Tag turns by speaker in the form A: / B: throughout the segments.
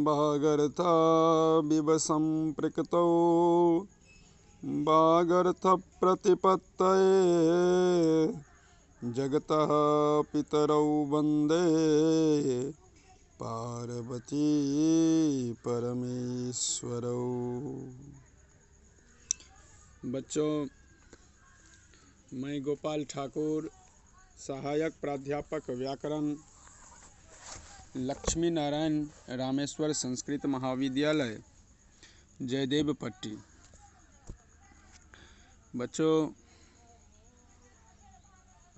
A: वागर्था विव सम्पृक्तौ वागर्थप्रतिपत्तये जगतः पितरौ वन्दे पार्वती परमेश्वरौ। बच्चों, मैं गोपाल ठाकुर, सहायक प्राध्यापक व्याकरण, लक्ष्मी नारायण रामेश्वर संस्कृत महाविद्यालय, जयदेव पट्टी। बच्चों,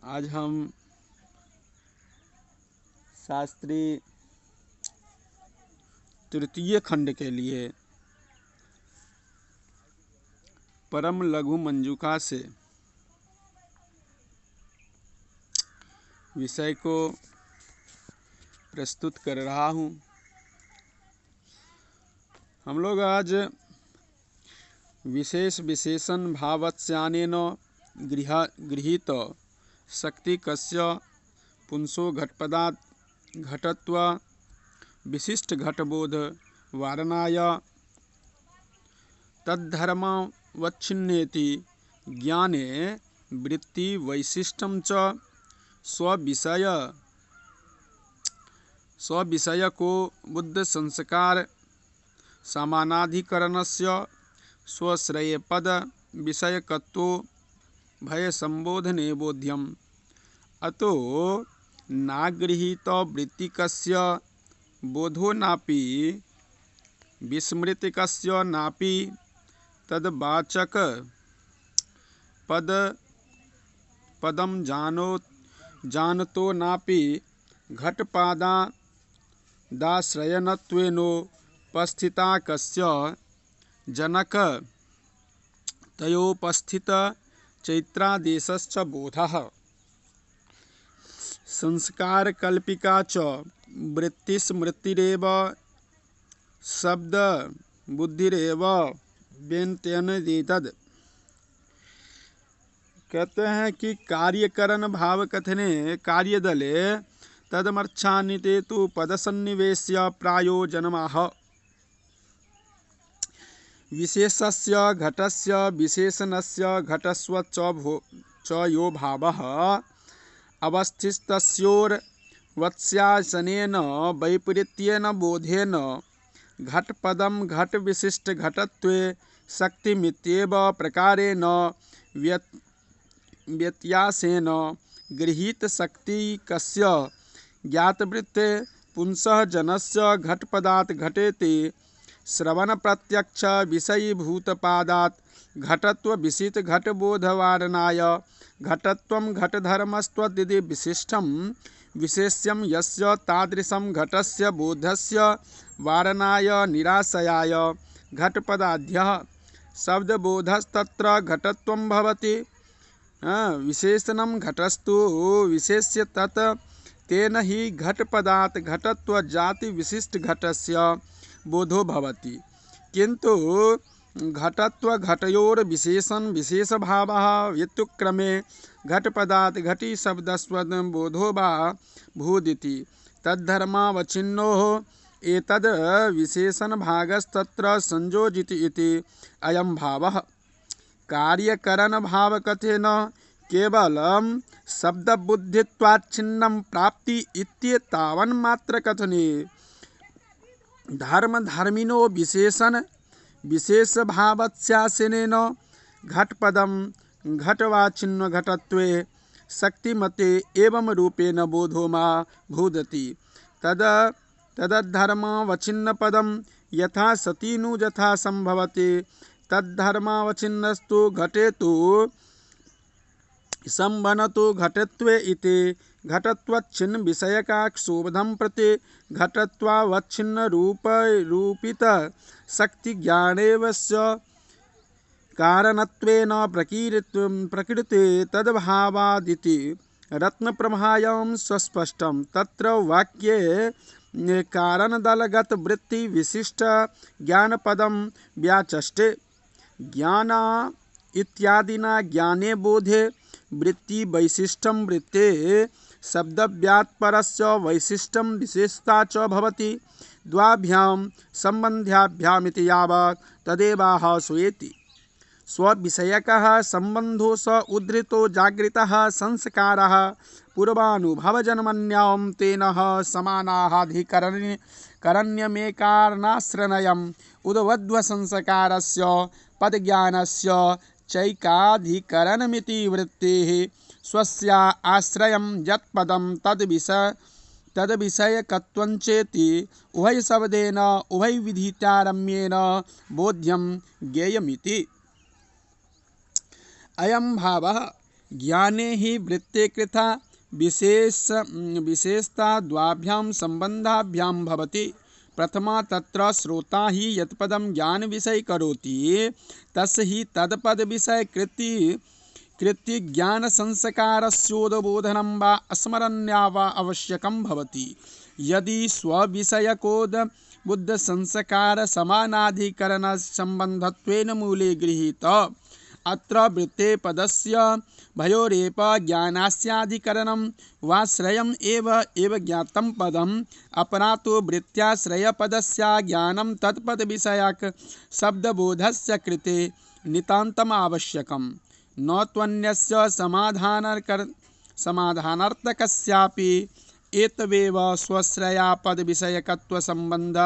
A: आज हम शास्त्री तृतीय खंड के लिए परम लघु मंजूका से विषय को प्रस्तुत कर रहा हूँ। हम लोग आज विशेष विशेषण भावस्यानेन गृहीत शक्ति कस्य पुंसो घटपदात् घटत्व विशिष्ट घटबोध वारणाय तद्धर्मवच्छिन्नेति ज्ञाने वृत्ति वैशिष्ट्यं च स्वविषय को बुद्ध संस्कार समानाधिकरणस्य स्वश्रेयपद विषयकत्वो भय संबोधने बोध्यम्। अतो नागृहीत वृत्तिकस्य बोधो नापि विस्मृतिकस्य नापि तद्वाचक पदम जानतो नापि घटपादाश्रयणत्वेनोपस्थिता कस्य जनक तयोपस्थित चैत्रादेशश्च बोधः संस्कारकल्पिका च वृत्तिस्मृतिरेव शब्द बुद्धिरेव व्यंत्यनेतद्। कहते हैं कि कार्यकरण भाव कथने कार्यदले तदमर्च्छान्विते तु पदसन्निवेश्य प्रायोजनमाह। विशेषस्य घटस्य विशेषणस्य घटस्व च यो भावः अवस्थितस्योर्वत्स्यासनेन वैपरीत्येन बोधेन घटपदं घटविशिष्टघटत्वे शक्तिमित्येव प्रकारेण व्यत्यासेन गृहीतशक्तिकस्य ज्ञातवृत्ते पुंसः जनस्य घटपदात् घटेति श्रवणप्रत्यक्ष विषयीभूतपादात् घटत्व विशिष्ट घटबोधवारणाय घटत्वं घटधर्मस्त्वदिति विशिष्टं विशेष्यं यस्य तादृशं घटस्य बोधस्य वारणाय निराशयाय घटपदाद्यः शब्दबोधस्तत्र घटत्वं भवति। विशेषणं घटस्तु विशेष्य तत् तेन हि घटपदात् घटत्व जाति विशिष्ट घटस्य बोधो भवति। किन्तु घटत्व घटयोर विशेषण विशेषभावः व्युत्क्रमे घटपदात् घटी शब्दस्वद बोधो वा भूदिति तद्धर्मावच्छिन्नोः एतद् विशेषण भागस्तत्र संयोजित इति अयं भावः। कार्यकरण भाव कथेन केवलं शब्दबुद्धित्वाच्छिन्नं प्राप्ति इत्येतावन्मात्र कथने धर्मधर्मिणो विशेषण विशेषभावस्यासनेन घटपदं घटवाच्छिन्न घटत्वे शक्तिमते एवं रूपेण बोधो मा भूदति। तदधर्मावच्छिन्नपदं यथा सतीनु यथा संभवति तद्धर्मावच्छिन्नस्तु घटेतु संबनतु घटत्वे इति घटत्वच्छिन्न विषयकाक्षोभं प्रति घटत्वावच्छिन्न रूपित शक्ति ज्ञानेवस्य कारणत्वेन प्रकृते तद्भावादिति रत्नप्रभायां सुस्पष्टं। तत्र वाक्ये कारणदलगत वृत्ति विशिष्ट ज्ञानपदं व्याचष्टे। ज्ञान इत्यादिना ज्ञाने बोधे वृत्ति वैशिष्ट्यं वृत्ते शब्दव्यात्परस्य वैशिष्ट्यं विशेषता च भवति। द्वाभ्यां सम्बन्ध्याभ्यामिति यावत् तदेवाह श्रूयेति। स्वविषयकः सम्बन्धो स उद्धृतो जागृतः संस्कारः पूर्वानुभवजन्मन्यां तेन समानाधिकरण्यमेकारणाश्रयम् उद्वद्वसंस्कारस्य पदज्ञानस्य चैकाधिकरणमिति वृत्तेः स्वस्य आश्रयं यत्पदं तद्विषयकत्वञ्चेति उभयशब्देन उभयविधितारम्येन बोध्यं ज्ञेयमिति। अयं भावः ज्ञाने हि वृत्ते कृता विशेषता द्वाभ्यां सम्बन्धाभ्यां भवति। प्रथमा तत्र श्रोता हि यत्पदं ज्ञानविषयीकरोति तस्य हि तत्पदविषयकृत्य ज्ञानसंस्कारस्योद्बोधनं वा स्मरण्या वा आवश्यकं भवति। यदि स्वविषयकोद्बुद्धसंस्कारसमानाधिकरणसम्बन्धत्वेन मूले गृहीत अत्र वृत्ते पदस्य भयोरेव ज्ञानास्याधिकरणं वाश्रयम् एव ज्ञातं पदम् अपरातो वृत्त्याश्रयपदस्य ज्ञानं तत्पदविषयक शब्दबोधस्य कृते नितान्तम् आवश्यकम् न त्वन्यस्य समाधानार्थकस्यापि एतवेव स्वश्रयापदविषयकत्वसम्बन्ध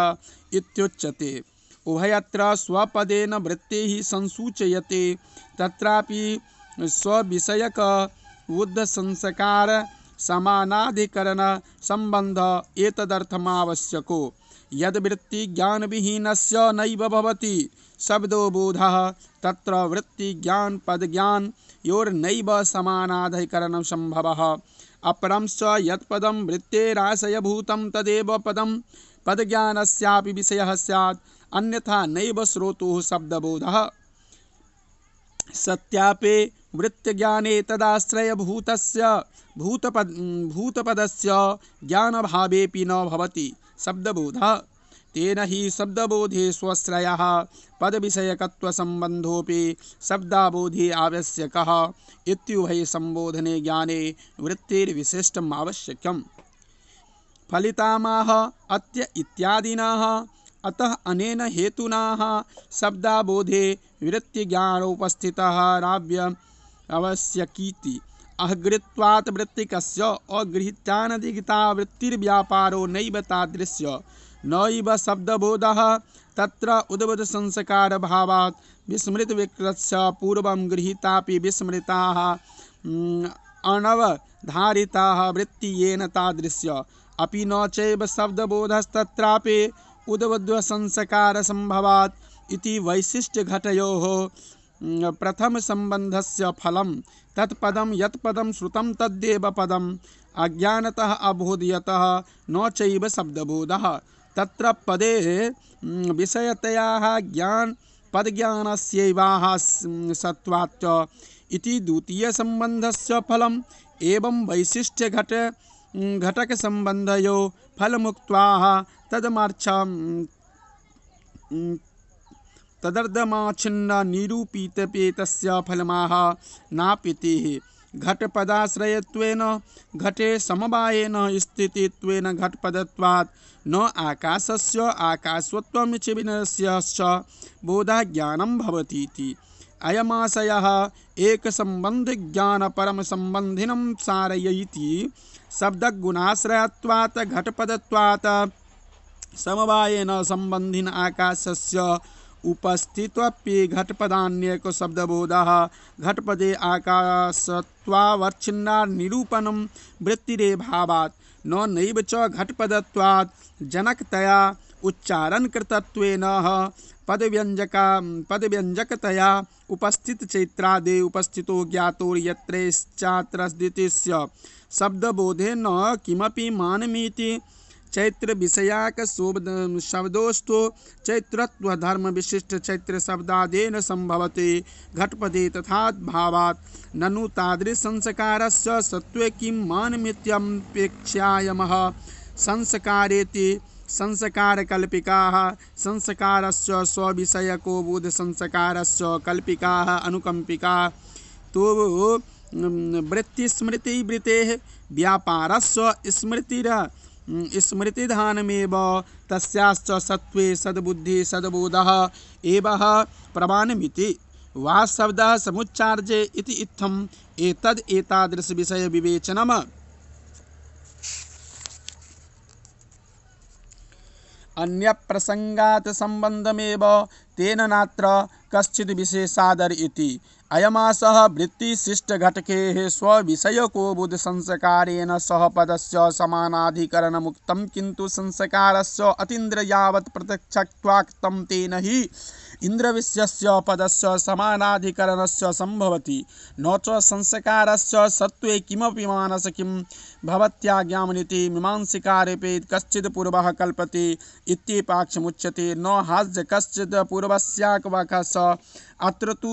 A: इत्युच्यते। उभयत्र स्वपदेन वृत्तिः संसूच्यते तत्रापि स्वविषयक बुद्धसंस्कार समानाधिकरण संबंध एतदर्थमावश्यको। यद्वृत्तिज्ञानविहीनस्य नैव भवति शब्दो बोधः तत्र वृत्तिज्ञानपदज्ञानयोर्नैव समानाधिकरणं सम्भवः। अपरंच यत्पदं वृत्तेराशयभूतं तदेव पदं पदज्ञानस्यापि विषयः स्यात् अन्यथा नैव श्रोतुः शब्दबोधः। सत्यापि वृत्तज्ञाने तदाश्रयभूतस्य भूतपदस्य ज्ञानभावेऽपि न भवति शब्दबोधः। तेन हि शब्दबोधे स्वश्रयः पदविषयकत्वसम्बन्धोऽपि शब्दाबोधे आवश्यकः इत्युभयसम्बोधने ज्ञाने वृत्तिर्विशिष्टम् आवश्यकम्। फलितामाह अत्य इत्यादिनः अतः अनेन हेतुना शब्दाबोधे वृत्तिज्ञानोपस्थितः आवश्यकीति। अहगृत्वात् वृत्तिकस्य अगृहीतानधिगता वृत्तिर्व्यापारो नैव तादृश्य नैव शब्दबोधः तत्र उद्बोधसंस्कारभावात् विस्मृतविकृतस्य पूर्वं गृहीतापि विस्मृताः अनवधारिताः वृत्तियेन तादृश्य अपि न चैव शब्दबोधस्तत्रापि उद्बोधसंस्कारसम्भवात् इति वैशिष्ट्यघटयोः प्रथमसम्बन्धस्य फलं तत्पदं यत्पदं श्रुतं तद्देव पदम् अज्ञानतः अबोधयतः न चैव शब्दबोधः। तत्र पदे विषयतया पदज्ञानस्यैवाः सत्वात् इति द्वितीयसम्बन्धस्य फलम् एवं वैशिष्ट्यघटकसम्बन्धयोः फलमुक्त्वा तदर्धमाच्छिन्न निरूपितपेतस्य फलमाह नापीतिः। घटपदाश्रयत्वेन घटे समवायेन स्थितित्वेन घटपदत्वात् न आकाशस्य आकाशत्वमिति विनयस्य बोधः ज्ञानं भवतीति। अयमाशयः एकसम्बन्धज्ञानपरमसम्बन्धिनं सारयति। शब्दगुणाश्रयत्वात् घटपदत्वात् समवायेन सम्बन्धिन आकाशस्य उपस्थित्वाप्य घटपदान्यको शब्दबोधः घटपदे आकाशत्वावच्छिन्नानिरूपणं वृत्तिरेभावात् नैव च घटपदत्वात् जनकतया उच्चारणकृतत्वेन पदव्यञ्जकतया उपस्थितचैत्रादे उपस्थितो ज्ञातो यत्रैश्चात्रस्दितिस्य शब्दबोधेन किमपि मानमिति चैत्रविषयाक शब्दोस्तु चैत्रत्वधर्मविशिष्ट चैत्रशब्दादेन सम्भवते घटपदे तथाभावात् ननु तादृशसंस्कारस्य सत्त्वे किं मानमित्यपेक्षायामः संस्कारेति संस्कारकल्पिकाः संस्कारस्य स्वविषयको बोधसंस्कारस्य कल्पिकाः अनुकम्पिका तो वृत्तिस्मृतिवृत्तेः व्यापारस्य स्मृतिर स्मृतिधानमेव तस्याश्च सत्त्वे सद्बुद्धि सद्बोधः एवः प्रमाणमिति वा शब्दः समुच्चार्ये इति इत्थम् एतद् एतादृश विषय विवेचनम् अन्यप्रसंगात् संबंधमेव तेन नात्र कश्चित् विशेषादर इति अयमासः वृत्तिशिष्टघटकेः स्वविषयको बुधसंस्कारेण सह पदस्य समानाधिकरणमुक्तं किन्तु संस्कारस्य अतीन्द्र यावत् प्रत्यक्षत्वाक्तं तेन हि इन्द्रविषयस्य पदस्य समानाधिकरणस्य संभवति न च संस्कारस्य सत्त्वे किमपि मानस किं भवत्याज्ञामनिति मीमांसिकारेपेत कश्चित् पूर्वः कल्पते इत्येपाक्षमुच्यते न हास्य कश्चित् पूर्वस्याकवाकः अत्र तु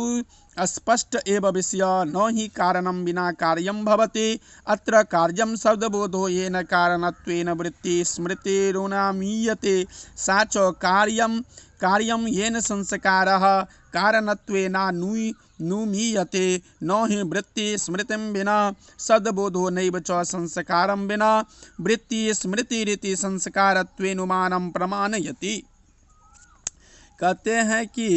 A: स्पष्ट एव विषय न हि कारणं विना कार्यं भवति अत्र कार्यं शब्दबोधो येन कारणत्वेन वृत्ति स्मृतिरुनामीयते सा च कार्यं येन संस्कारः कारणत्वेनानुमीयते न हि वृत्ति स्मृतिं विना सद्बोधो नैव च संस्कारं विना वृत्ति स्मृतिरिति संस्कारत्वेनुमानं प्रमाणयति। कहते हैं कि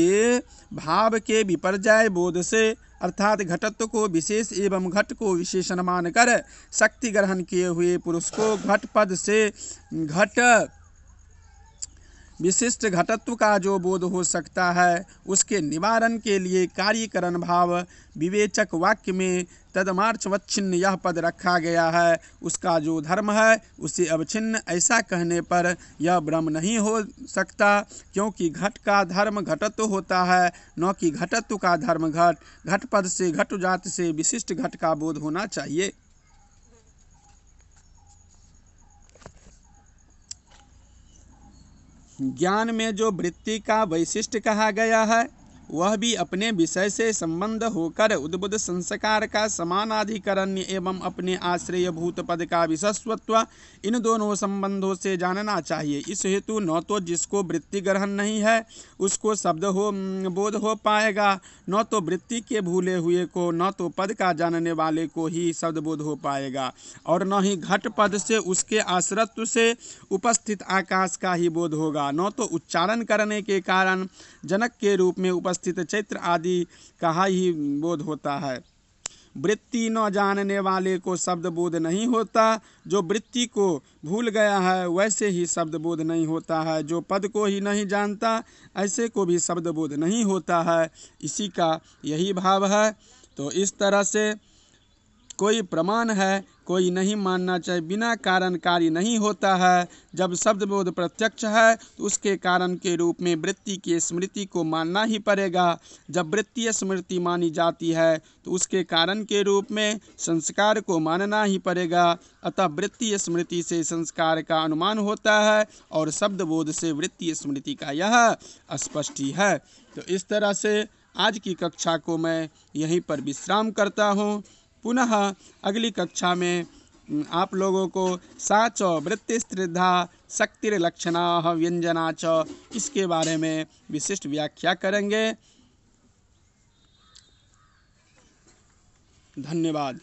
A: भाव के विपर्याय बोध से अर्थात घटत्व को विशेष एवं घट को विशेषण मानकर शक्ति ग्रहण किए हुए पुरुष को घट पद से घट विशिष्ट घटत्व का जो बोध हो सकता है उसके निवारण के लिए कार्यकरण भाव विवेचक वाक्य में तदमार्चवच्छिन्न यह पद रखा गया है। उसका जो धर्म है उसे अवच्छिन्न ऐसा कहने पर यह ब्रह्म नहीं हो सकता, क्योंकि घट का धर्म घटत्व होता है न कि घटत्व का धर्म घट। घट पद से घट जाति से विशिष्ट घट का बोध होना चाहिए। ज्ञान में जो वृत्ति का वैशिष्ट्य कहा गया है वह भी अपने विषय से संबंध होकर उद्बुद्ध संस्कार का समानाधिकरण्य एवं अपने आश्रयभूत पद का विशेषत्व इन दोनों संबंधों से जानना चाहिए। इस हेतु न तो जिसको वृत्ति ग्रहण नहीं है उसको शब्द बोध हो पाएगा, न तो वृत्ति के भूले हुए को, न तो पद का जानने वाले को ही शब्द बोध हो पाएगा, और न ही घट पद से उसके आश्रत्व से उपस्थित आकाश का ही बोध होगा। न तो उच्चारण करने के कारण जनक के रूप में उपस्थित चैत्र आदि का ही बोध होता है। वृत्ति न जानने वाले को शब्द बोध नहीं होता। जो वृत्ति को भूल गया है वैसे ही शब्द बोध नहीं होता है। जो पद को ही नहीं जानता ऐसे को भी शब्द बोध नहीं होता है। इसी का यही भाव है। तो इस तरह से कोई प्रमाण है कोई नहीं मानना चाहिए। बिना कारण कार्य नहीं होता है। जब शब्द बोध प्रत्यक्ष है तो उसके कारण के रूप में वृत्ति की स्मृति को मानना ही पड़ेगा। जब वृत्तीय स्मृति मानी जाती है तो उसके कारण के रूप में संस्कार को मानना ही पड़ेगा। अतः वृत्तीय स्मृति से संस्कार का अनुमान होता है और शब्द बोध से वृत्तीय स्मृति का यह स्पष्ट ही है। तो इस तरह से आज की कक्षा को मैं यहीं पर विश्राम करता हूँ। पुनः अगली कक्षा में आप लोगों को सा च वृत्तिस्त्रिधा शक्तिर्लक्षणा व्यंजना च इसके बारे में विशिष्ट व्याख्या करेंगे। धन्यवाद।